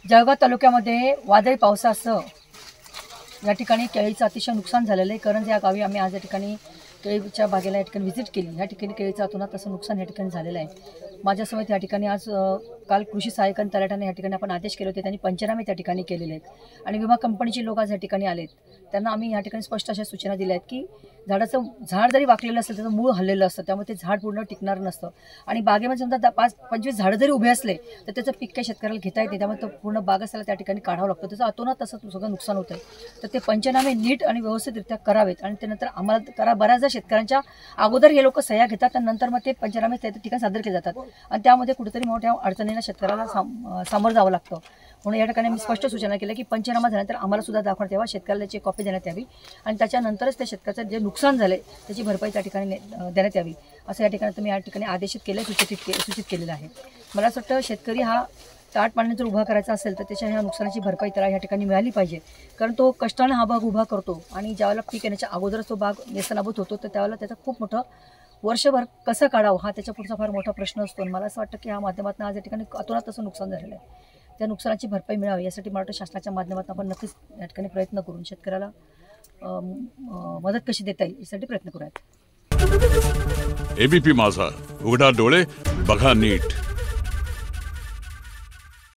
जळगाव तालुक्यामध्ये वादळी पावसासह या ठिकाणी केळीचं अतिशय नुकसान झालेलं आहे। करंज या गावी आम्ही आज या ठिकाणी केळीच्या बागेला या ठिकाणी व्हिजिट केली। या ठिकाणी केळीचं अतोनात असं नुकसान या ठिकाणी झालेलं आहे। माझ्यासमोर या ठिकाणी आज काल कृषी सहाय्यक तलाठ्याने या ठिकाणी आपण आदेश केले होते, त्यांनी पंचनामे त्या ठिकाणी केलेले आहेत आणि विमा कंपनीचे लोक आज या ठिकाणी आलेत। त्यांना आम्ही या ठिकाणी स्पष्ट अशा सूचना दिल्या आहेत की झाड जरी वाकलेलं असेल त्याचं मूळ हललेलं असतं, त्यामुळे ते झाड पूर्ण टिकणार नसतं आणि बागेमध्ये समजा 5-25 झाडं जरी उभे असले तर त्याचं पीक काही शेतकऱ्याला घेता येते, त्यामुळे तो पूर्ण बाग असायला त्या ठिकाणी काढावं लागतं। त्याचं अतोनात तसं सगळं नुकसान होतं आहे। तर ते पंचनामे नीट आणि व्यवस्थितरित्या करावेत आणि त्यानंतर आम्हाला करा। बऱ्याचदा शेतकऱ्यांच्या अगोदर हे लोक सह्या घेतात आणि नंतर मग ते पंचनामे त्या ठिकाणी सादर केले जातात आणि त्यामध्ये कुठेतरी मोठ्या अडचणींना शेतकऱ्याला सामोरं जावं लागतं। म्हणून या ठिकाणी मी स्पष्ट सूचना केल्या की पंचनामा झाल्यानंतर आम्हाला सुद्धा दाखवण्यात यावा, शेतकऱ्याला त्याची कॉपी देण्यात यावी आणि त्याच्यानंतरच त्या शेतकऱ्याचं जे नुकसान झालं त्याची भरपाई त्या ठिकाणी देण्यात यावी, असं या ठिकाणी तुम्ही या ठिकाणी आदेशित केलं, सूचित केलेलं आहे। मला असं वाटतं शेतकरी हा ताट पाण्याने जर उभा करायचा असेल तर त्याच्या ह्या नुकसानाची भरपाई त्याला या ठिकाणी मिळाली पाहिजे, कारण तो कष्टाने हा बाग उभा करतो आणि ज्यावेळेला पीक येण्याच्या अगोदरच तो बाग नेस्तनाबूत होतो तर त्यावेळेला त्याचा खूप मोठं वर्षभर कसं काढावं हा त्याच्या पुढचा फार मोठा प्रश्न असतो। मला असं वाटतं की ह्या माध्यमातून आज या ठिकाणी अतोनात असं नुकसान झालेलं आहे, त्या नुकसानाची भरपाई मिळावी यासाठी मला वाटतं शासनाच्या माध्यमातून आपण नक्कीच या ठिकाणी प्रयत्न करून शेतकऱ्याला मदत कशी देता येईल यासाठी प्रयत्न करूयात। एबीपी माझा, उघडा डोळे बघा नीट।